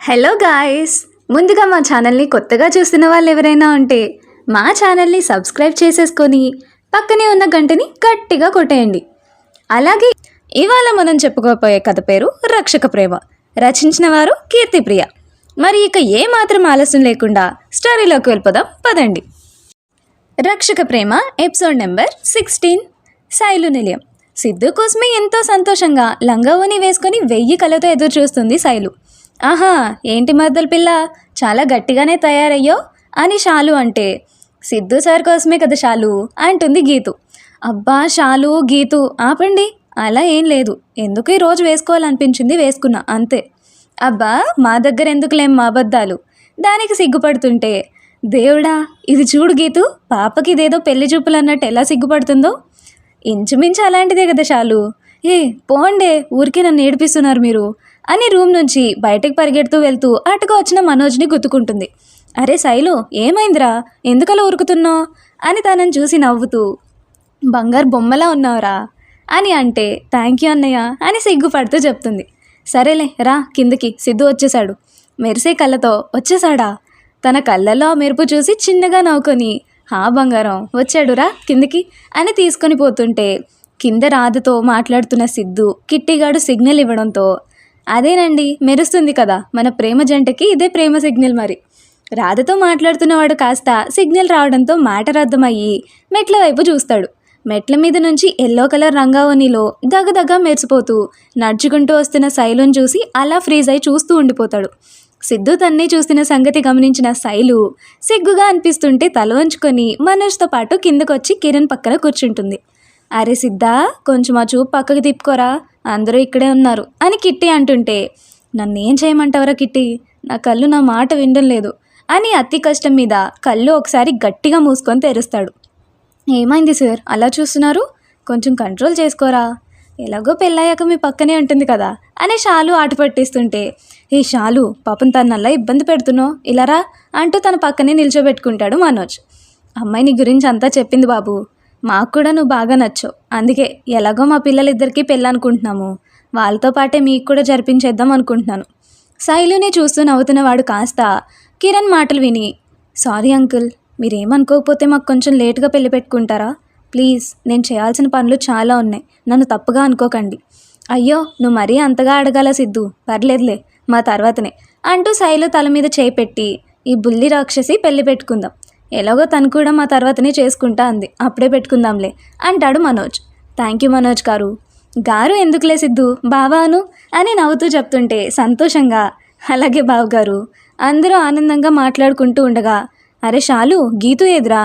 Hello guys, ముందుగా మా ఛానల్ని కొత్తగా చూస్తున్న వాళ్ళు ఎవరైనా ఉంటే మా ఛానల్ని సబ్స్క్రైబ్ చేసేసుకొని పక్కనే ఉన్న గంటని గట్టిగా కొట్టేయండి. అలాగే ఇవాళ మనం చెప్పుకోపోయే కథ పేరు రక్షక ప్రేమ. రచించిన వారు కీర్తిప్రియ. మరి ఇక ఏ మాత్రం ఆలస్యం లేకుండా స్టోరీలోకి వెళ్ళిపోదాం పదండి. రక్షక ప్రేమ ఎపిసోడ్ నెంబర్ 16. శైలు నిలయం. సిద్ధు కోసమే ఎంతో సంతోషంగా లంగావోని వేసుకొని 1000 కళ్ళతో ఎదురు చూస్తుంది శైలు. ఆహా, ఏంటి మద్దలు పిల్ల, చాలా గట్టిగానే తయారయ్యో అని షాలు అంటే, సిద్ధు సార్ కోసమే కదా షాలు అంటుంది గీతు. అబ్బా షాలు గీతు ఆపండి, అలా ఏం లేదు, ఎందుకు ఈరోజు వేసుకోవాలనిపించింది వేసుకున్నా అంతే. అబ్బా మా దగ్గర ఎందుకులేం మా అబద్ధాలు, దానికి సిగ్గుపడుతుంటే, దేవుడా ఇది చూడు గీతు, పాపకి ఇదేదో పెళ్లి చూపులు అన్నట్టు ఎలా సిగ్గుపడుతుందో. ఇంచుమించు అలాంటిదే కదా షాలు. ఏ పోండే, ఊరికే నన్ను ఏడిపిస్తున్నారు మీరు అని రూమ్ నుంచి బయటకు పరిగెడుతూ వెళ్తూ అటుగా వచ్చిన మనోజ్ని గుర్తుకుంటుంది. అరే శైలు, ఏమైందిరా, ఎందుకలా ఉరుకుతున్నావు అని తనని చూసి నవ్వుతూ, బంగారు బొమ్మలా ఉన్నావురా అని అంటే, థ్యాంక్ యూ అన్నయ్య అని సిగ్గుపడుతూ చెప్తుంది. సరేలే రా కిందకి, సిద్ధు వచ్చేశాడు. మెరిసే కళ్ళతో వచ్చేసాడా? తన కళ్ళల్లో మెరుపు చూసి చిన్నగా నవ్వుకొని, హా బంగారం వచ్చాడురా కిందికి అని తీసుకొని పోతుంటే, కింద రాధతో మాట్లాడుతున్న సిద్ధు కిట్టిగాడు సిగ్నల్ ఇవ్వడంతో, అదేనండి మెరుస్తుంది కదా మన ప్రేమ జంటకి ఇదే ప్రేమ సిగ్నల్. మరి రాధతో మాట్లాడుతున్నవాడు కాస్త సిగ్నల్ రావడంతో మ్యాటర్ అర్థమయ్యి మెట్ల వైపు చూస్తాడు. మెట్ల మీద నుంచి ఎల్లో కలర్ రంగావనిలో దగ్గదగ్గ మెరిసిపోతూ నడుచుకుంటూ వస్తున్న శైలుని చూసి అలా ఫ్రీజ్ అయి చూస్తూ ఉండిపోతాడు. సిద్ధు తన్నే చూస్తున్న సంగతి గమనించిన శైలు సిగ్గుగా అనిపిస్తుంటే తల వంచుకొని మనోజ్తో పాటు కిందకొచ్చి కిరణ్ పక్కన కూర్చుంటుంది. అరే సిద్ధా, కొంచెం ఆ చూపు పక్కకి తిప్పుకోరా, అందరూ ఇక్కడే ఉన్నారు అని కిట్టి అంటుంటే, నన్నేం చేయమంటావరా కిట్టి, నా కళ్ళు నా మాట వినడం లేదు అని అతి కష్టం మీద కళ్ళు ఒకసారి గట్టిగా మూసుకొని తెరుస్తాడు. ఏమైంది సార్ అలా చూస్తున్నారు, కొంచెం కంట్రోల్ చేసుకోరా, ఎలాగో పెళ్ళయ్యాక మీ పక్కనే ఉంటుంది కదా అని షాలు ఆట పట్టిస్తుంటే, ఏ షాలు పాపం తనల్లా ఇబ్బంది పెడుతున్నావు, ఇలారా అంటూ తన పక్కనే నిల్చోబెట్టుకుంటాడు మనోజ్. అమ్మాయి నీ గురించి అంతా చెప్పింది బాబు, మాకు కూడా నువ్వు బాగా నచ్చావు, అందుకే ఎలాగో మా పిల్లలిద్దరికీ పెళ్ళనుకుంటున్నాము, వాళ్ళతో పాటే మీకు కూడా జరిపించేద్దాం అనుకుంటున్నాను. శైలుని చూస్తూ నవ్వుతున్నవాడు కాస్త కిరణ్ మాటలు విని, సారీ అంకుల్, మీరేమనుకోకపోతే మాకు కొంచెం లేటుగా పెళ్లి పెట్టుకుంటారా ప్లీజ్, నేను చేయాల్సిన పనులు చాలా ఉన్నాయి, నన్ను తప్పుగా అనుకోకండి. అయ్యో నువ్వు మరీ అంతగా అడగాల సిద్ధు, పర్లేదులే మా తర్వాతనే అంటూ శైలు తల మీద చేయి పెట్టి, ఈ బుల్లి రాక్షసి పెళ్లి పెట్టుకుందాం, ఎలాగో తను కూడా మా తర్వాతనే చేసుకుంటా అంది, అప్పుడే పెట్టుకుందాంలే అంటాడు మనోజ్. థ్యాంక్ యూ మనోజ్ గారు. గారు ఎందుకులే సిద్ధు, బావాను అని నవ్వుతూ చెప్తుంటే సంతోషంగా, అలాగే బావగారు అందరూ ఆనందంగా మాట్లాడుకుంటూ ఉండగా, అరే షాలు గీతు ఎదురా,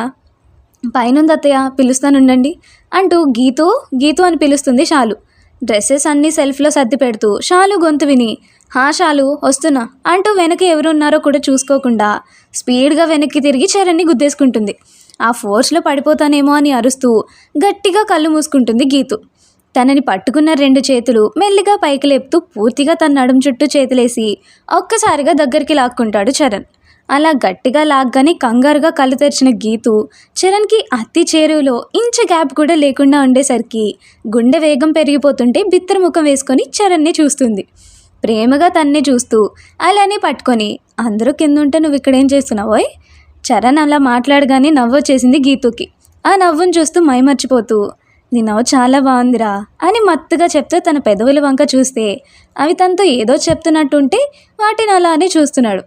పైనుంది అత్తయ్య పిలుస్తానుండండి అంటూ గీతు గీతు అని పిలుస్తుంది షాలు. డ్రెస్సెస్ అన్నీ సెల్ఫ్లో సర్ది పెడుతూ షాలు గొంతు విని, హా షాలు వస్తున్నా అంటూ వెనక ఎవరున్నారో కూడా చూసుకోకుండా స్పీడ్గా వెనక్కి తిరిగి చరణ్ని గుద్దేసుకుంటుంది. ఆ ఫోర్స్లో పడిపోతానేమో అని అరుస్తూ గట్టిగా కళ్ళు మూసుకుంటుంది గీతు. తనని పట్టుకున్న 2 చేతులు మెల్లిగా పైకి లేపుతూ పూర్తిగా తన నడుం చుట్టూ చేతులేసి ఒక్కసారిగా దగ్గరికి లాక్కుంటాడు చరణ్. అలా గట్టిగా లాగ్గానే కంగారుగా కళ్ళు తెరిచిన గీతు చరణ్కి అతి చేరువలో ఇంచు గ్యాప్ కూడా లేకుండా ఉండేసరికి గుండె వేగం పెరిగిపోతుంటే బిత్తర ముఖం వేసుకొని చరణ్ని చూస్తుంది. ప్రేమగా తన్నే చూస్తూ అలానే పట్టుకొని, అందరూ కింద ఉంటే నువ్వు ఇక్కడేం చేస్తున్నావోయ్. చరణ్ అలా మాట్లాడగానే నవ్వు వచ్చేసింది గీతుకి. ఆ నవ్వును చూస్తూ మైమర్చిపోతూ, నీ నవ్వు చాలా బాగుందిరా అని మత్తుగా చెప్తూ తన పెదవుల వంక చూస్తే అవి తనతో ఏదో చెప్తున్నట్టుంటే వాటిని అలానే చూస్తున్నాడు.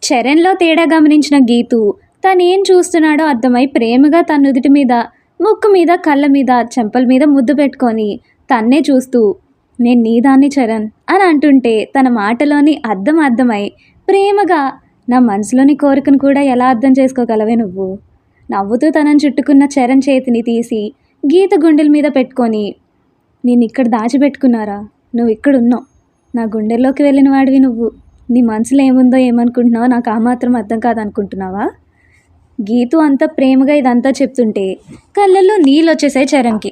చరణ్లో తేడా గమనించిన గీతు తనేం చూస్తున్నాడో అర్థమై ప్రేమగా తన నుదుటి మీద, ముక్కు మీద, కళ్ళ మీద, చెంపల మీద ముద్దు పెట్టుకొని తన్నే చూస్తూ, నేను నీదాన్ని చరణ్ అని అంటుంటే తన మాటలోని అర్థమై ప్రేమగా, నా మనసులోని కోరికను కూడా ఎలా అర్థం చేసుకోగలవే నువ్వు. నవ్వుతూ తనని చుట్టుకున్న చరణ్ చేతిని తీసి గీత గుండెల మీద పెట్టుకొని, నేను ఇక్కడ దాచిపెట్టుకున్నారా, నువ్వు ఇక్కడున్నావు, నా గుండెల్లోకి వెళ్ళిన వాడివి నువ్వు, నీ మనసులో ఏముందో ఏమనుకుంటున్నావో నాకు ఆ మాత్రం అర్థం కాదనుకుంటున్నావా. గీతు అంత ప్రేమగా ఇదంతా చెప్తుంటే కళ్ళల్లో నీళ్ళు వచ్చేసాయి చరణ్కి.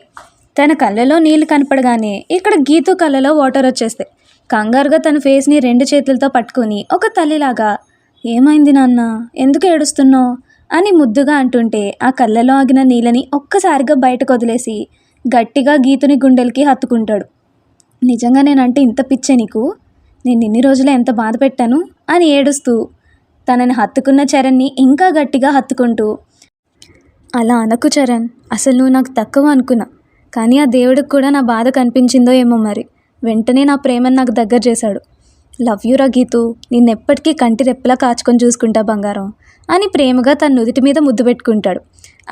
తన కళ్ళలో నీళ్ళు కనపడగానే ఇక్కడ గీతు కళ్ళలో వాటర్ వచ్చేస్తాయి. కంగారుగా తన ఫేస్ని 2 చేతులతో పట్టుకొని ఒక తల్లిలాగా, ఏమైంది నాన్న, ఎందుకు ఏడుస్తున్నావు అని ముద్దుగా అంటుంటే ఆ కళ్ళలో ఆగిన నీళ్ళని ఒక్కసారిగా బయటకు వదిలేసి గట్టిగా గీతుని గుండెలకి హత్తుకుంటాడు. నిజంగా నేనంటే ఇంత పిచ్చే నీకు, నేను ఇన్ని రోజులు ఎంత బాధ పెట్టాను అని ఏడుస్తూ తనని హత్తుకున్న చరణ్ని ఇంకా గట్టిగా హత్తుకుంటూ, అలా అనకు చరణ్, అసలు నువ్వు నాకు తక్కువ అనుకున్నా, కానీ ఆ దేవుడికి కూడా నా బాధ కనిపించిందో ఏమో మరి, వెంటనే నా ప్రేమను నాకు దగ్గర చేశాడు. లవ్ యూ రా గీతు, నిన్నెప్పటికీ కంటి రెప్పలా కాచుకొని చూసుకుంటా బంగారం అని ప్రేమగా తన నుదుటి మీద ముద్దు పెట్టుకుంటాడు.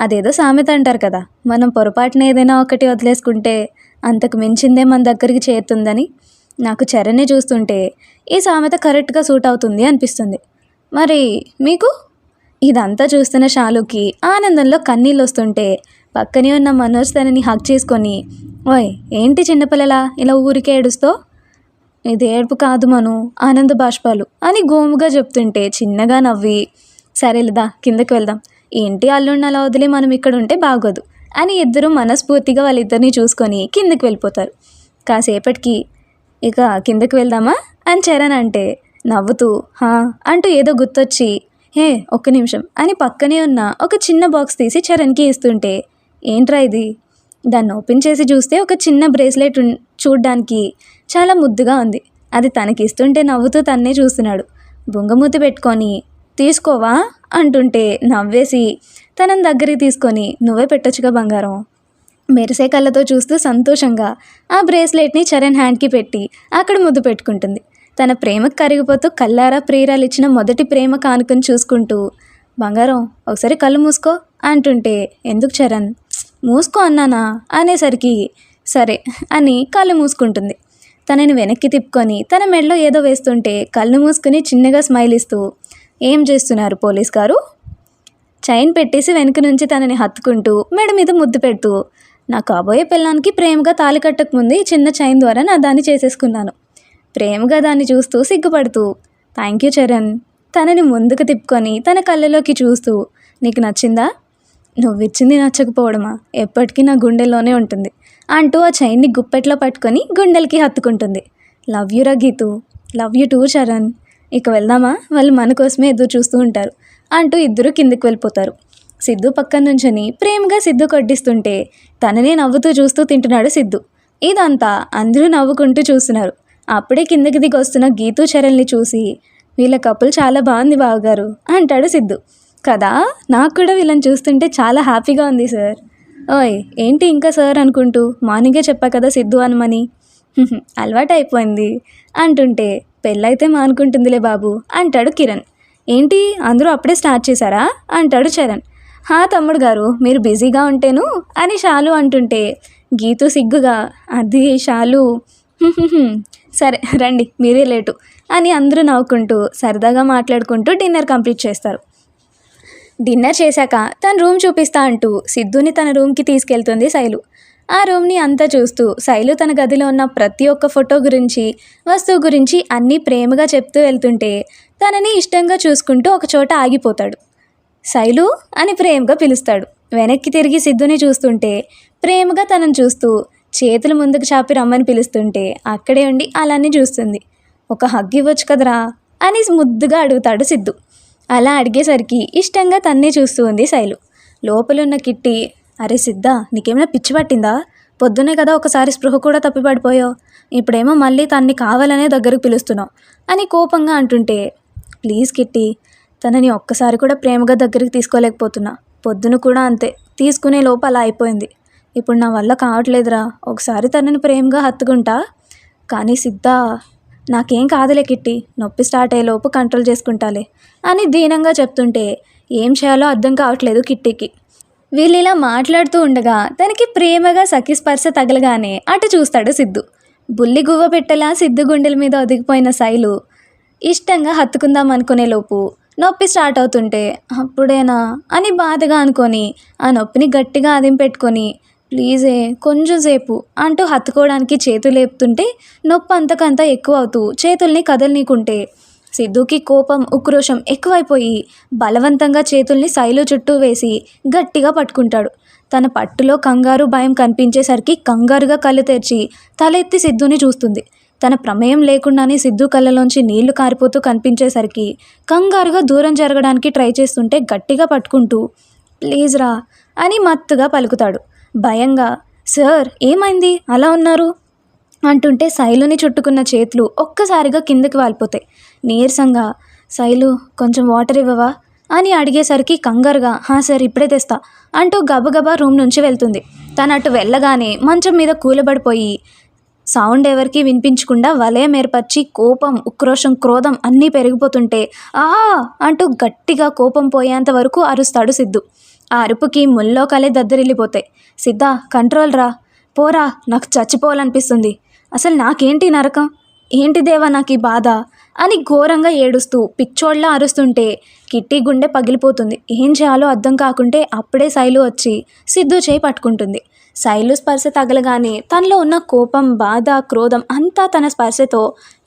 అదేదో సామెత అంటారు కదా, మనం పొరపాటున ఏదైనా ఒకటి వదిలేసుకుంటే అంతకు మించిందే మన దగ్గరికి చేరుతుందని. నాకు చరణ్ని చూస్తుంటే ఈ సామెత కరెక్ట్గా సూట్ అవుతుంది అనిపిస్తుంది. మరి మీకు? ఇదంతా చూస్తున్న షాలుకి ఆనందంలో కన్నీళ్ళు వస్తుంటే పక్కనే ఉన్న మనోజ్ తనని హగ్ చేసుకొని, ఓయ్ ఏంటి చిన్నపిల్లలా ఇలా ఊరికే ఏడుస్తో? ఇది ఏడుపు కాదు మను, ఆనంద బాష్పాలు అని గోముగా చెప్తుంటే చిన్నగా నవ్వి, సరేలేదా కిందకి వెళ్దాం, ఏంటి అల్లుడిని అలా వదిలి మనం ఇక్కడ ఉంటే బాగోదు అని ఇద్దరు మనస్ఫూర్తిగా వాళ్ళిద్దరిని చూసుకొని కిందకి వెళ్ళిపోతారు. కాసేపటికి ఇక కిందకి వెళ్దామా అని చరణ్ అంటే నవ్వుతూ హా అంటూ ఏదో గుర్తొచ్చి, హే ఒక్క నిమిషం అని పక్కనే ఉన్న ఒక చిన్న బాక్స్ తీసి చరణ్కి ఇస్తుంటే, ఏంట్రా ఇది? దాన్ని ఓపెన్ చేసి చూస్తే ఒక చిన్న బ్రేస్లెట్ చూడ్డానికి చాలా ముద్దుగా ఉంది. అది తనకి ఇస్తుంటే నవ్వుతూ తన్నే చూస్తున్నాడు. బుంగమూతి పెట్టుకొని తీసుకోవా అంటుంటే నవ్వేసి తనని దగ్గరికి తీసుకొని, నువ్వే పెట్టొచ్చుగా బంగారం. మెరిసే కళ్ళతో చూస్తూ సంతోషంగా ఆ బ్రేస్లెట్ని చరణ్ హ్యాండ్కి పెట్టి అక్కడ ముద్దు పెట్టుకుంటుంది. తన ప్రేమకు కరిగిపోతూ కళ్ళారా ప్రియురాలు ఇచ్చిన మొదటి ప్రేమ కానుకని చూసుకుంటూ, బంగారం ఒకసారి కళ్ళు మూసుకో అంటుంటే, ఎందుకు చరణ్? మూసుకో అన్నానా అనేసరికి సరే అని కళ్ళు మూసుకుంటుంది. తనని వెనక్కి తిప్పుకొని తన మెడలో ఏదో వేస్తుంటే కళ్ళు మూసుకుని చిన్నగా స్మైల్ ఇస్తూ, ఏం చేస్తున్నారు పోలీస్ గారు? చైన్ పెట్టేసి వెనక నుంచి తనని హత్తుకుంటూ మెడ మీద ముద్దు పెడుతూ, నా కాబోయే పిల్లానికి ప్రేమగా తాళి కట్టక ముందు ఈ చిన్న చైన్ ద్వారా నా దాన్ని చేసేసుకున్నాను. ప్రేమగా దాన్ని చూస్తూ సిగ్గుపడుతూ, థ్యాంక్ యూ చరణ్. తనని ముందుకు తిప్పుకొని తన కళ్ళలోకి చూస్తూ, నీకు నచ్చిందా? నువ్విచ్చింది నచ్చకపోవడమా, ఎప్పటికీ నా గుండెల్లోనే ఉంటుంది అంటూ ఆ చైన్ని గుప్పెట్లో పట్టుకొని గుండెలకి హత్తుకుంటుంది. లవ్ యూ రా Geethu, love you too Charan. ఇక వెళ్దామా, వాళ్ళు మన కోసమే ఎదురు చూస్తూ ఉంటారు అంటూ ఇద్దరు కిందికి వెళ్ళిపోతారు. సిద్ధు పక్కన నుంచొని ప్రేమగా సిద్ధు కొట్టిస్తుంటే తననే నవ్వుతూ చూస్తూ తింటున్నాడు సిద్ధు. ఇదంతా అందరూ నవ్వుకుంటూ చూస్తున్నారు. అప్పుడే కిందకి దిగి వస్తున్న గీతూ చరణ్ని చూసి, వీళ్ళ కప్పులు చాలా బాగుంది బావగారు అంటాడు సిద్ధు. కదా, నాకు కూడా వీళ్ళని చూస్తుంటే చాలా హ్యాపీగా ఉంది సార్. ఓయ్ ఏంటి ఇంకా సార్ అనుకుంటూ, మార్నింగే చెప్పా కదా సిద్ధు అనమని. అలవాటు అయిపోయింది అంటుంటే, పెళ్ళైతే మానుకుంటుందిలే బాబు అంటాడు కిరణ్. ఏంటి అందరూ అప్పుడే స్టార్ట్ చేశారా అంటాడు చరణ్. హా తమ్ముడు గారు, మీరు బిజీగా ఉంటేను అని షాలు అంటుంటే గీతు సిగ్గుగా, అది షాలు, సరే రండి మీరే లేటు అని అందరూ నవ్వుకుంటూ సరదాగా మాట్లాడుకుంటూ డిన్నర్ కంప్లీట్ చేస్తారు. డిన్నర్ చేశాక తన రూమ్ చూపిస్తా అంటూ సిద్ధుని తన రూమ్కి తీసుకెళ్తుంది శైలు. ఆ రూమ్ని అంతా చూస్తూ శైలు తన గదిలో ఉన్న ప్రతి ఒక్క ఫోటో గురించి, వస్తువు గురించి అన్నీ ప్రేమగా చెప్తూ వెళ్తుంటే తనని ఇష్టంగా చూసుకుంటూ ఒకచోట ఆగిపోతాడు. శైలు అని ప్రేమగా పిలుస్తాడు. వెనక్కి తిరిగి సిద్ధుని చూస్తుంటే ప్రేమగా తనను చూస్తూ చేతులు ముందుకు చాపి రమ్మని పిలుస్తుంటే అక్కడే ఉండి అలానే చూస్తుంది. ఒక హగ్ ఇవ్వచ్చు కదరా అని ముద్దుగా అడుగుతాడు సిద్ధు. అలా అడిగేసరికి ఇష్టంగా తన్నే చూస్తూ ఉంది శైలు. లోపలున్న కిట్టి, అరే సిద్ధ, నీకేమైనా పిచ్చి పట్టిందా? పొద్దునే కదా ఒకసారి స్పృహ కూడా తప్పిపడిపోయావు, ఇప్పుడేమో మళ్ళీ తన్ని కావాలనే దగ్గరకు పిలుస్తున్నావు అని కోపంగా అంటుంటే, ప్లీజ్ కిట్టి, తనని ఒక్కసారి కూడా ప్రేమగా దగ్గరికి తీసుకోలేకపోతున్నా. పొద్దున కూడా అంతే, తీసుకునే లోపు అలా అయిపోయింది. ఇప్పుడు నా వల్ల కావట్లేదురా, ఒకసారి తనని ప్రేమగా హత్తుకుంటా. కానీ సిద్ధ, నాకేం కాదులే కిట్టి, నొప్పి స్టార్ట్ అయ్యేలోపు కంట్రోల్ చేసుకుంటాలే అని దీనంగా చెప్తుంటే ఏం చేయాలో అర్థం కావట్లేదు కిట్టికి. వీళ్ళు ఇలా మాట్లాడుతూ ఉండగా తనకి ప్రేమగా సఖి స్పర్శ తగలగానే అటు చూస్తాడు సిద్ధు. బుల్లి గువ్వ పెట్టలా సిద్ధు గుండెల మీద ఒదిగిపోయిన శైలు ఇష్టంగా హత్తుకుందాం అనుకునే లోపు నొప్పి స్టార్ట్ అవుతుంటే, అప్పుడేనా అని బాధగా అనుకొని ఆ నొప్పిని గట్టిగా అదింపెట్టుకొని, ప్లీజే కొంచెం సేపు అంటూ హత్తుకోవడానికి చేతులు లేపుతుంటే నొప్పి అంతకంతా ఎక్కువ అవుతూ చేతుల్ని కదలనీకుంటే సిద్ధుకి కోపం, ఉక్రోషం ఎక్కువైపోయి బలవంతంగా చేతుల్ని శైలు చుట్టూ వేసి గట్టిగా పట్టుకుంటాడు. తన పట్టులో కంగారు, భయం కనిపించేసరికి కంగారుగా కళ్ళు తెరిచి తల ఎత్తి సిద్ధుని చూస్తుంది. తన ప్రమేయం లేకుండానే సిద్ధు కళ్ళలోంచి నీళ్లు కారిపోతూ కనిపించేసరికి కంగారుగా దూరం జరగడానికి ట్రై చేస్తుంటే గట్టిగా పట్టుకుంటూ, ప్లీజ్ రా అని మత్తుగా పలుకుతాడు. భయంగా, సార్ ఏమైంది అలా ఉన్నారు? అంటుంటే శైలుని చుట్టుకున్న చేతులు ఒక్కసారిగా కిందకి వాలిపోతాయి. నీరసంగా శైలు కొంచెం వాటర్ ఇవ్వవా అని అడిగేసరికి కంగారుగా సార్ ఇప్పుడే తెస్తా అంటూ గబగబా రూమ్ నుంచి వెళ్తుంది. తను అటు వెళ్ళగానే మంచం మీద కూలబడిపోయి సౌండ్ ఎవరికి వినిపించకుండా వలయం ఏర్పరిచి కోపం, ఉక్రోషం, క్రోధం అన్నీ పెరిగిపోతుంటే అంటూ గట్టిగా కోపం పోయేంత వరకు అరుస్తాడు సిద్ధు. ఆ అరుపుకి ముల్లోకాలే దద్దరిల్లిపోతాయి. సిద్ధా, కంట్రోల్ రా, పోరా, నాకు చచ్చిపోవాలనిపిస్తుంది, అసలు నాకేంటి నరకం, ఏంటి దేవా నాకు ఈ బాధ అని ఘోరంగా ఏడుస్తూ పిచ్చోళ్ళ అరుస్తుంటే కిట్టి గుండె పగిలిపోతుంది. ఏం చేయాలో అర్థం కాకుంటే అప్పుడే శైలు వచ్చి సిద్ధు చేయి పట్టుకుంటుంది. శైలు స్పర్శ తగలగానే తనలో ఉన్న కోపం, బాధ, క్రోధం అంతా తన స్పర్శతో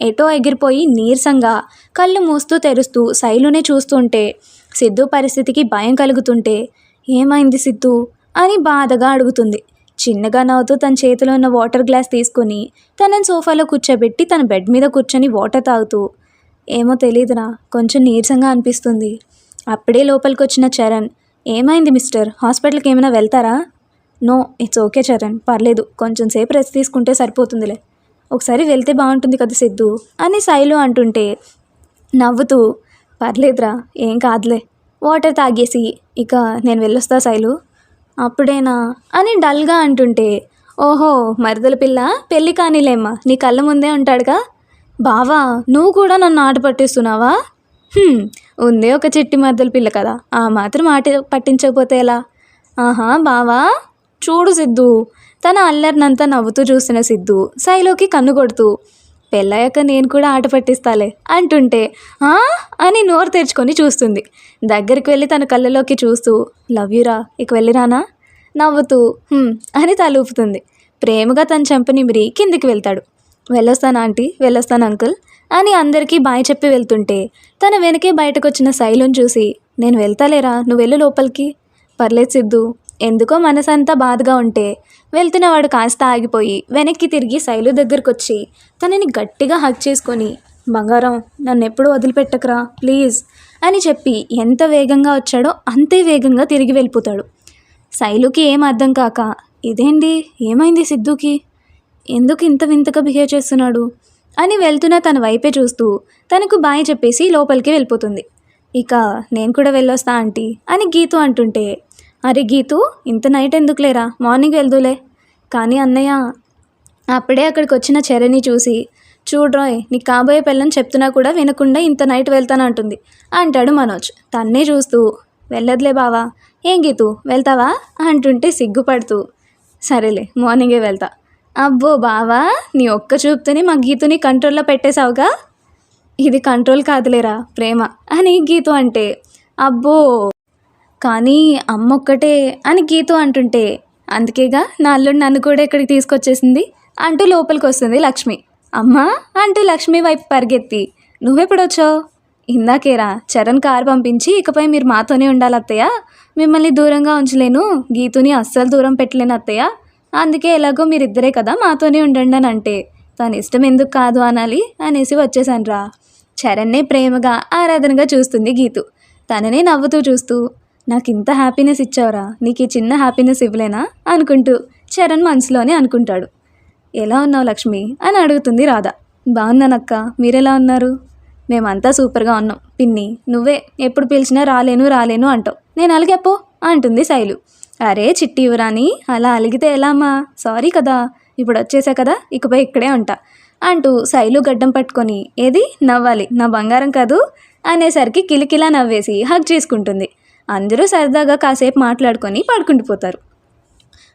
ఎటో ఎగిరిపోయి నీరసంగా కళ్ళు మూస్తూ తెరుస్తూ శైలునే చూస్తుంటే సిద్ధు పరిస్థితికి భయం కలుగుతుంటే ఏమైంది సిద్ధు అని బాధగా అడుగుతుంది. చిన్నగా నవ్వుతూ తన చేతిలో ఉన్న వాటర్ గ్లాస్ తీసుకొని తనని సోఫాలో కూర్చోబెట్టి తన బెడ్ మీద కూర్చొని వాటర్ తాగుతూ ఏమో తెలియదురా, కొంచెం నీరసంగా అనిపిస్తుంది. అప్పుడే లోపలికి వచ్చిన చరణ్, ఏమైంది మిస్టర్, హాస్పిటల్కి ఏమైనా వెళ్తారా? నో, ఇట్స్ ఓకే చరణ్, పర్లేదు, కొంచెం సేపు రెస్ట్ తీసుకుంటే సరిపోతుందిలే, ఒకసారి వెళ్తే బాగుంటుంది కదా సిద్ధు అని శైలు అంటుంటే నవ్వుతూ పర్లేదురా, ఏం కాదులే, వాటర్ తాగేసి ఇక నేను వెళ్ళొస్తా శైలు. అప్పుడేనా అని డల్గా అంటుంటే ఓహో మరదల పిల్ల, పెళ్ళి కానీలేమ్మా, నీ కళ్ళ ముందే ఉంటాడుగా. బావా, నువ్వు కూడా నన్ను ఆట పట్టిస్తున్నావా? ఉందే ఒక చిట్టి మరదల పిల్ల కదా, ఆ మాత్రం ఆట పట్టించకపోతే ఎలా? బావా చూడు సిద్ధు. తన అల్లరినంతా నవ్వుతూ చూసిన సిద్ధు శైలోకి కన్ను కొడుతూ పెళ్ళయ్యాక నేను కూడా ఆట పట్టిస్తాలే అంటుంటే అని నోరు తెరుచుకొని చూస్తుంది. దగ్గరికి వెళ్ళి తన కళ్ళలోకి చూస్తూ లవ్ యూరా, ఇక వెళ్ళిరానా నవ్వుతూ అని తలూపుతుంది. ప్రేమగా తన చెంపనిమిరి కిందికి వెళ్తాడు. వెళ్ళొస్తాను ఆంటీ, వెళ్ళొస్తాను అంకుల్ అని అందరికీ బాయ్ చెప్పి వెళ్తుంటే తన వెనకే బయటకు వచ్చిన శైలుని చూసి నేను వెళ్తాలేరా, నువ్వు వెళ్ళు లోపలికి. పర్లేదు సిద్ధు. ఎందుకో మనసంతా బాధగా ఉంటే వెళ్తున్నవాడు కాస్త ఆగిపోయి వెనక్కి తిరిగి శైలు దగ్గరకు వచ్చి తనని గట్టిగా హగ్ చేసుకొని బంగారం, నన్ను ఎప్పుడూ వదిలిపెట్టకరా ప్లీజ్ అని చెప్పి ఎంత వేగంగా వచ్చాడో అంతే వేగంగా తిరిగి వెళ్ళిపోతాడు. శైలుకి ఏం అర్థం కాక ఇదేంటి, ఏమైంది సిద్ధుకి, ఎందుకు ఇంత వింతగా బిహేవ్ చేస్తున్నాడు అని వెళ్తున్న తన వైపే చూస్తూ తనకు బాయ్ చెప్పేసి లోపలికి వెళ్ళిపోతుంది. ఇక నేను కూడా వెళ్ళొస్తా ఆంటీ అని గీతు అంటుంటే అరే గీతు, ఇంత నైట్ ఎందుకు లేరా, మార్నింగ్ వెళ్దులే. కానీ అన్నయ్య అప్పుడే అక్కడికి వచ్చిన చరణి చూసి చూడ్రాయ్, నీకు కాబోయే పెళ్ళని చెప్తున్నా కూడా వినకుండా ఇంత నైట్ వెళ్తానంటుంది అంటాడు మనోజ్. తన్నే చూస్తూ వెళ్ళదులే బావా, ఏం గీతు వెళ్తావా అంటుంటే సిగ్గుపడుతూ సరేలే మార్నింగే వెళ్తా. అబ్బో బావా, నీ ఒక్క చూపుతోనే మా గీతుని కంట్రోల్లో పెట్టేశావుగా. ఇది కంట్రోల్ కాదులేరా, ప్రేమ అని గీతు అంటే అబ్బో కానీ అమ్మొక్కటే అని గీతు అంటుంటే అందుకేగా నా అల్లుడు నన్ను కూడా ఇక్కడికి తీసుకొచ్చేసింది అంటూ లోపలికి వస్తుంది లక్ష్మి. అమ్మా అంటూ లక్ష్మి వైపు పరిగెత్తి నువ్వెప్పుడొచ్చావు? ఇందాకేరా, చరణ్ కారు పంపించి ఇకపై మీరు మాతోనే ఉండాలి అత్తయ్య, మిమ్మల్ని దూరంగా ఉంచలేను, గీతుని అస్సలు దూరం పెట్టలేను అత్తయ్య, అందుకే ఎలాగో మీరిద్దరే కదా మాతోనే ఉండండి అని అంటే తన ఇష్టం ఎందుకు కాదు అనాలి అనేసి వచ్చేసాను రా. చరణ్నే ప్రేమగా ఆరాధనగా చూస్తుంది గీతు. తననే నవ్వుతూ చూస్తూ నాకు ఇంత హ్యాపీనెస్ ఇచ్చావురా, నీకు ఈ చిన్న హ్యాపీనెస్ ఇవ్వలేనా అనుకుంటూ చరణ్ మనసులోనే అనుకుంటాడు. ఎలా ఉన్నావు లక్ష్మి అని అడుగుతుంది రాధ. బాగున్నానక్క, మీరెలా ఉన్నారు? మేమంతా సూపర్గా ఉన్నాం పిన్ని, నువ్వే ఎప్పుడు పిలిచినా రాలేను అంటావు, నేను అలిగాపో అంటుంది శైలు. అరే చిట్టి యువరాని, అలా అలిగితే ఎలా అమ్మా, సారీ కదా, ఇప్పుడు వచ్చేసా కదా, ఇకపై ఇక్కడే ఉంటా అంటూ శైలు గడ్డం పట్టుకొని ఏది నవ్వాలి నా బంగారం కాదు అనేసరికి కిలకిలా నవ్వేసి హగ్ చేసుకుంటుంది. అందరూ సరదాగా కాసేపు మాట్లాడుకొని పడుకుండిపోతారు.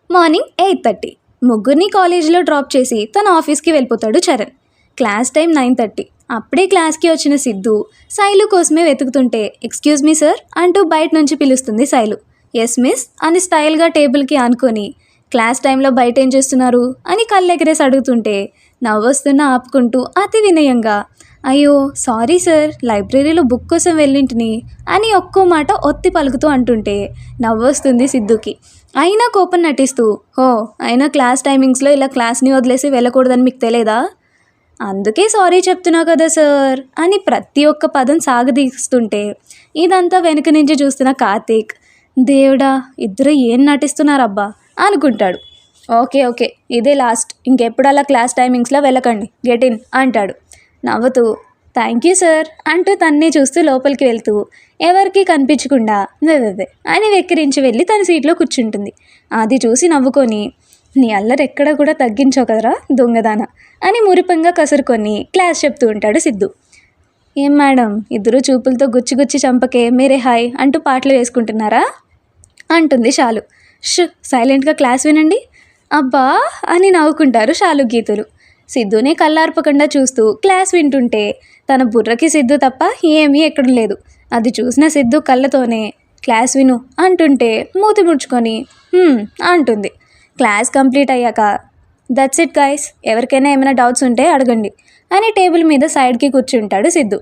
మార్నింగ్ 8:30 ముగ్గురిని కాలేజీలో డ్రాప్ చేసి తన ఆఫీస్కి వెళ్ళిపోతాడు చరణ్. Class time 9:30. అప్పుడే క్లాస్కి వచ్చిన సిద్ధు శైలు కోసమే వెతుకుతుంటే ఎక్స్క్యూజ్ మీ సార్ అంటూ బయట నుంచి పిలుస్తుంది శైలు. ఎస్ మిస్ అని స్టైల్గా టేబుల్కి ఆనుకొని క్లాస్ టైంలో బయట ఏం చేస్తున్నారు అని కళ్ళెగరేసి అడుగుతుంటే నవ్వొస్తున్నా ఆపుకుంటూ అతి వినయంగా అయ్యో సారీ సార్, లైబ్రరీలో బుక్ కోసం వెళ్ళింటిని అని ఒక్కో మాట ఒత్తి పలుకుతూ అంటుంటే నవ్వొస్తుంది సిద్ధుకి. అయినా కోపం నటిస్తూ అయినా క్లాస్ టైమింగ్స్లో ఇలా క్లాస్ని వదిలేసి వెళ్ళకూడదని మీకు తెలియదా, అందుకే సారీ చెప్తున్నా కదా సార్ అని ప్రతి ఒక్క పదం సాగదీస్తుంటే ఇదంతా వెనుక నుంచి చూస్తున్న కార్తీక్ దేవుడా, ఇద్దరు ఏం నటిస్తున్నారబ్బా అనుకుంటాడు. ఓకే ఓకే, ఇదే లాస్ట్, ఇంకెప్పుడు అలా క్లాస్ టైమింగ్స్లో వెళ్ళకండి, గెట్ ఇన్ అంటాడు నవ్వుతూ. థ్యాంక్ యూ సార్ అంటూ తన్నే చూస్తూ లోపలికి వెళ్తూ ఎవరికీ కనిపించకుండా వెవెవే అని వెక్కిరించి వెళ్ళి తన సీట్లో కూర్చుంటుంది. అది చూసి నవ్వుకొని, నీ అల్లరి ఎక్కడ కూడా తగ్గించావు కదరా దొంగదాన అని మురిపంగా కసురుకొని క్లాస్ చెప్తూ ఉంటాడు సిద్ధు. ఏం మేడం, ఇద్దరు చూపులతో గుచ్చి గుచ్చి చంపకే మేరే హాయ్ అంటూ పాటలు వేసుకుంటున్నారా అంటుంది షాలు. సైలెంట్గా క్లాస్ వినండి. అబ్బా అని నవ్వుకుంటారు షాలు గీతులు. సిద్ధునే కళ్ళార్పకుండా చూస్తూ క్లాస్ వింటుంటే తన బుర్రకి సిద్ధు తప్ప ఏమీ ఎక్కడం లేదు. అది చూసిన సిద్ధు కళ్ళతోనే క్లాస్ విను అంటుంటే మూతి ముడుచుకొని అంటుంది. క్లాస్ కంప్లీట్ అయ్యాక దట్స్ ఇట్ గైస్, ఎవరికైనా ఏమైనా డౌట్స్ ఉంటే అడగండి అని టేబుల్ మీద సైడ్కి కూర్చుంటాడు సిద్ధు.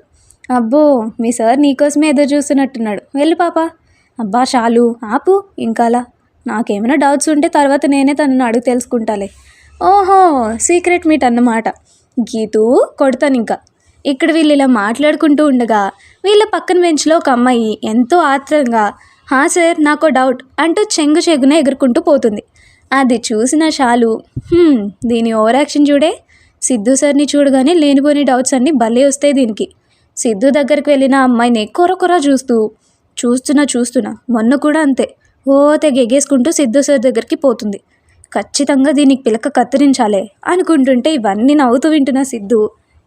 అబ్బో, మీ సార్ నీకోసమే ఎదురు చూస్తున్నట్టున్నాడు, వెళ్ళి పాప. అబ్బా షాలు ఆపు, ఇంకాలా నాకేమైనా డౌట్స్ ఉంటే తర్వాత నేనే తనను అడిగి తెలుసుకుంటాలే. ఓహో, సీక్రెట్ మీట్ అన్నమాట. గీతూ కొడతాను ఇంకా. ఇక్కడ వీళ్ళు ఇలా మాట్లాడుకుంటూ ఉండగా వీళ్ళ పక్కన బెంచ్లో ఒక అమ్మాయి ఎంతో ఆత్రంగా హా సార్ నాకో డౌట్ అంటూ చెంగున ఎగురుకుంటూ పోతుంది. అది చూసిన షాలు దీని ఓవర్ యాక్షన్ చూడే, సిద్ధు సార్ని చూడగానే లేనిపోని డౌట్స్ అన్నీ భలే వస్తాయి దీనికి. సిద్ధు దగ్గరికి వెళ్ళిన అమ్మాయిని కొర చూస్తున్నా మొన్న కూడా అంతే, ఓ తెగ ఎగేసుకుంటూ సిద్ధు సార్ దగ్గరికి పోతుంది. ఖచ్చితంగా దీనికి పిలక కత్తిరించాలే అనుకుంటుంటే ఇవన్నీ నవ్వుతూ వింటున్న సిద్ధు,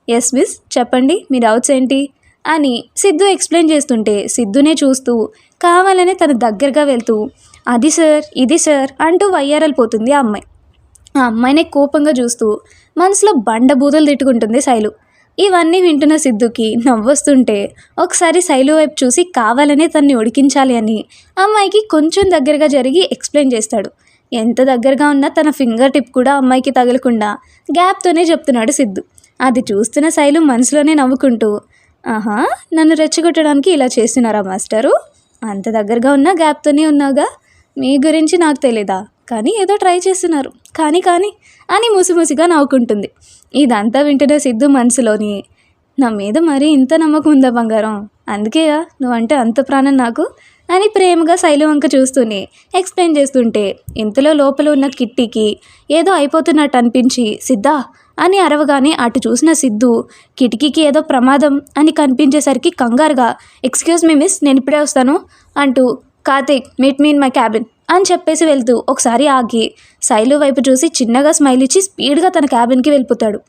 ఎస్ మిస్ చెప్పండి మీ డౌట్స్ ఏంటి అని సిద్ధు ఎక్స్ప్లెయిన్ చేస్తుంటే సిద్ధునే చూస్తూ కావాలనే తన దగ్గరగా వెళ్తూ అది సార్ ఇది సార్ అంటూ వయ్యారాలు పోతుంది ఆ అమ్మాయి. ఆ అమ్మాయినే కోపంగా చూస్తూ మనసులో బండబూదలు తిట్టుకుంటుంది శైలు. ఇవన్నీ వింటున్న సిద్ధుకి నవ్వొస్తుంటే ఒకసారి శైలు వైపు చూసి కావాలనే తన్ని ఉడికించాలి అని అమ్మాయికి కొంచెం దగ్గరగా జరిగి ఎక్స్ప్లెయిన్ చేస్తాడు. ఎంత దగ్గరగా ఉన్నా తన ఫింగర్ టిప్ కూడా అమ్మాయికి తగలకుండా గ్యాప్తోనే చెప్తున్నాడు సిద్ధు. అది చూస్తున్న శైలు మనసులోనే నవ్వుకుంటూ, ఆహా నన్ను రెచ్చగొట్టడానికి ఇలా చేస్తున్నారా మాస్టరు, అంత దగ్గరగా ఉన్నా గ్యాప్తోనే ఉన్నాగా, మీ గురించి నాకు తెలీదా, కానీ ఏదో ట్రై చేస్తున్నారు కానీ అని ముసిముసిగా నవ్వుకుంటుంది. ఇదంతా వింటున్న సిద్ధు మనసులోని, నా మీద మరీ ఇంత నమ్మకం ఉందా బంగారం, అందుకేగా నువ్వంటే అంత ప్రాణం నాకు అని ప్రేమగా శైలు వంక చూస్తూనే ఎక్స్ప్లెయిన్ చేస్తుంటే ఇంతలో లోపల ఉన్న కిట్టీకి ఏదో అయిపోతున్నట్టు అనిపించి సిద్ధా అని అరవగానే అటు చూసిన సిద్ధు కిటికీకి ఏదో ప్రమాదం అని కనిపించేసరికి కంగారుగా ఎక్స్క్యూజ్ మీ మిస్ నేను ఇప్పుడే వస్తాను అంటూ Karthik meet me in my cabin అని చెప్పేసి వెళ్తూ ఒకసారి ఆగి శైలు వైపు చూసి చిన్నగా స్మైల్ ఇచ్చి స్పీడ్గా తన క్యాబిన్కి వెళ్ళిపోతాడు.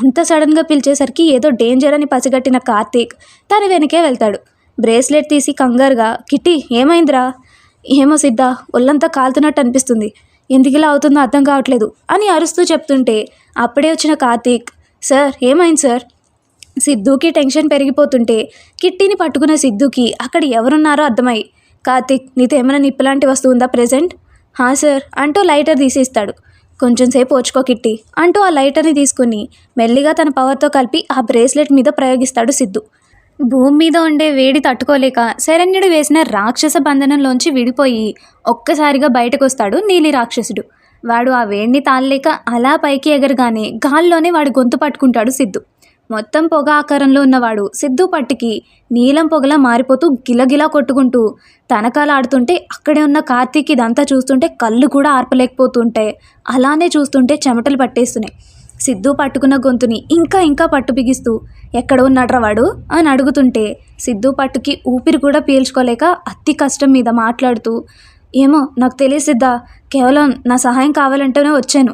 అంత సడన్గా పిలిచేసరికి ఏదో డేంజర్ అని పసిగట్టిన కార్తీక్ తన వెనకే వెళ్తాడు. బ్రేస్లెట్ తీసి కంగారుగా కిట్టి ఏమైందిరా, ఏమో సిద్ధ ఒళ్ళంతా కాలుతున్నట్టు అనిపిస్తుంది, ఎందుకు ఇలా అవుతుందో అర్థం కావట్లేదు అని అరుస్తూ చెప్తుంటే అప్పుడే వచ్చిన కార్తీక్ సార్ ఏమైంది సార్. సిద్ధుకి టెన్షన్ పెరిగిపోతుంటే కిట్టిని పట్టుకున్న సిద్ధుకి అక్కడ ఎవరున్నారో అర్థమై కార్తీక్ నీతో ఏమైనా నిప్పులాంటి వస్తువు ఉందా ప్రెజెంట్. హా సార్ అంటూ లైటర్ తీసిస్తాడు. కొంచెం సేపు వచ్చుకో కిట్టి అంటూ ఆ లైటర్ని తీసుకుని మెల్లిగా తన పవర్తో కలిపి ఆ బ్రేస్లెట్ మీద ప్రయోగిస్తాడు సిద్ధు. భూమి మీద ఉండే వేడి తట్టుకోలేక శరణ్యుడు వేసిన రాక్షస బంధనంలోంచి విడిపోయి ఒక్కసారిగా బయటకు వస్తాడు నీలి రాక్షసుడు. వాడు ఆ వేడిని తాళలేక అలా పైకి ఎగరగానే గాల్లోనే వాడి గొంతు పట్టుకుంటాడు సిద్ధు. మొత్తం పొగ ఆకారంలో ఉన్నవాడు సిద్ధు పట్టుకి నీలం పొగలా మారిపోతూ గిలగిలా కొట్టుకుంటూ తనకాలాడుతుంటే అక్కడే ఉన్న కార్తీక్ ఇదంతా చూస్తుంటే కళ్ళు కూడా ఆర్పలేకపోతుంటే అలానే చూస్తుంటే చెమటలు పట్టేస్తున్నాయి. సిద్ధు పట్టుకున్న గొంతుని ఇంకా పట్టు బిగిస్తూ ఎక్కడ ఉన్నాడ్రా వాడు అని అడుగుతుంటే సిద్ధు పట్టుకి ఊపిరి కూడా పీల్చుకోలేక అతి కష్టం మీద మాట్లాడుతూ ఏమో నాకు తెలియదు సిద్ధా, కేవలం నా సహాయం కావాలంటేనే వచ్చాను,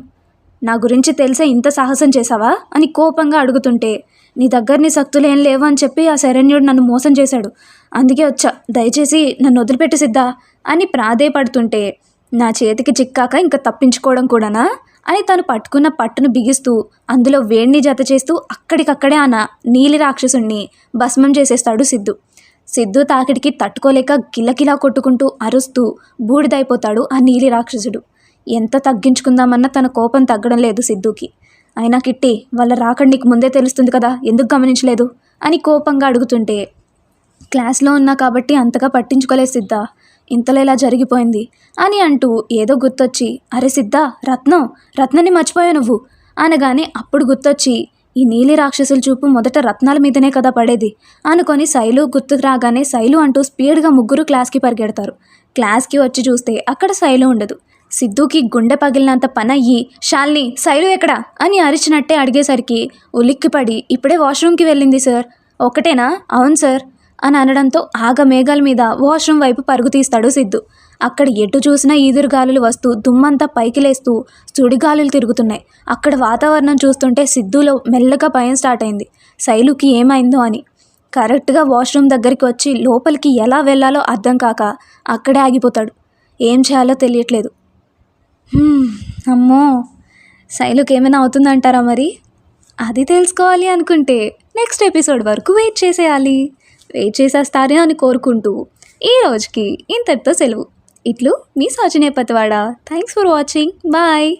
నా గురించి తెలిసే ఇంత సాహసం చేశావా అని కోపంగా అడుగుతుంటే నీ దగ్గర నీ శక్తులు ఏం లేవు అని చెప్పి ఆ శరణ్యుడు నన్ను మోసం చేశాడు, అందుకే వచ్చా, దయచేసి నన్ను వదిలిపెట్టి సిద్ధా అని ప్రాధేయపడుతుంటే నా చేతికి చిక్కాక ఇంకా తప్పించుకోవడం కూడానా అని తను పట్టుకున్న పట్టును బిగిస్తూ అందులో వేడిని జత చేస్తూ అక్కడికక్కడే ఆ నీలి రాక్షసుణ్ణి భస్మం చేసేస్తాడు సిద్ధు. సిద్ధు తాకిడికి తట్టుకోలేక గిలకిలా కొట్టుకుంటూ అరుస్తూ బూడిదైపోతాడు ఆ నీలి రాక్షసుడు. ఎంత తగ్గించుకుందామన్నా తన కోపం తగ్గడం లేదు సిద్ధుకి. అయినా కిట్టి వాళ్ళ రాకడ నీకు ముందే తెలుస్తుంది కదా, ఎందుకు గమనించలేదు అని కోపంగా అడుగుతుంటే క్లాస్లో ఉన్నా కాబట్టి అంతగా పట్టించుకోలేదు సిద్ధ, ఇంతలో ఇలా జరిగిపోయింది అని అంటూ ఏదో గుర్తొచ్చి అరే సిద్ధ రత్నాన్ని మర్చిపోయావు నువ్వు అనగానే అప్పుడు గుర్తొచ్చి ఈ నీలి రాక్షసుల చూపు మొదట రత్నాల మీదనే కదా పడేది అనుకొని శైలు గుర్తుకు రాగానే శైలు అంటూ స్పీడ్గా ముగ్గురు క్లాస్కి పరిగెడతారు. క్లాస్కి వచ్చి చూస్తే అక్కడ శైలు ఉండదు. సిద్ధుకి గుండె పగిలినంత పనయ్యి శాలిని శైలు ఎక్కడా అని అరిచినట్టే అడిగేసరికి ఉలిక్కిపడి ఇప్పుడే వాష్రూమ్కి వెళ్ళింది సార్. ఒకటేనా? అవును సార్ అని అనడంతో ఆగ మేఘాల మీద వాష్రూమ్ వైపు పరుగు తీస్తాడు సిద్ధు. అక్కడ ఎటు చూసినా ఈదురుగాలులు వస్తూ దుమ్మంతా పైకి లేస్తూ సుడిగాలులు తిరుగుతున్నాయి. అక్కడ వాతావరణం చూస్తుంటే సిద్ధులో మెల్లగా భయం స్టార్ట్ అయింది, శైలుకి ఏమైందో అని. కరెక్ట్గా వాష్రూమ్ దగ్గరికి వచ్చి లోపలికి ఎలా వెళ్ళాలో అర్థం కాక అక్కడే ఆగిపోతాడు. ఏం చేయాలో తెలియట్లేదు. అమ్మో, శైలుకి ఏమైనా అవుతుందంటారా మరి? అది తెలుసుకోవాలి అనుకుంటే నెక్స్ట్ ఎపిసోడ్ వరకు వెయిట్ చేసేస్తారు అని కోరుకుంటూ ఈ రోజుకి ఇంతటితో సెలవు. ఇట్లు మీ Sowjanya Pativada. Thanks for watching. Bye.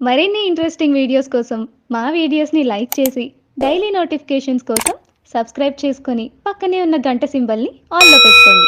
మరిన్ని ఇంట్రెస్టింగ్ వీడియోస్ కోసం మా వీడియోస్ని లైక్ చేసి డైలీ నోటిఫికేషన్స్ కోసం సబ్స్క్రైబ్ చేసుకొని పక్కనే ఉన్న గంట సింబల్ని ఆన్లో పెట్టుకోండి.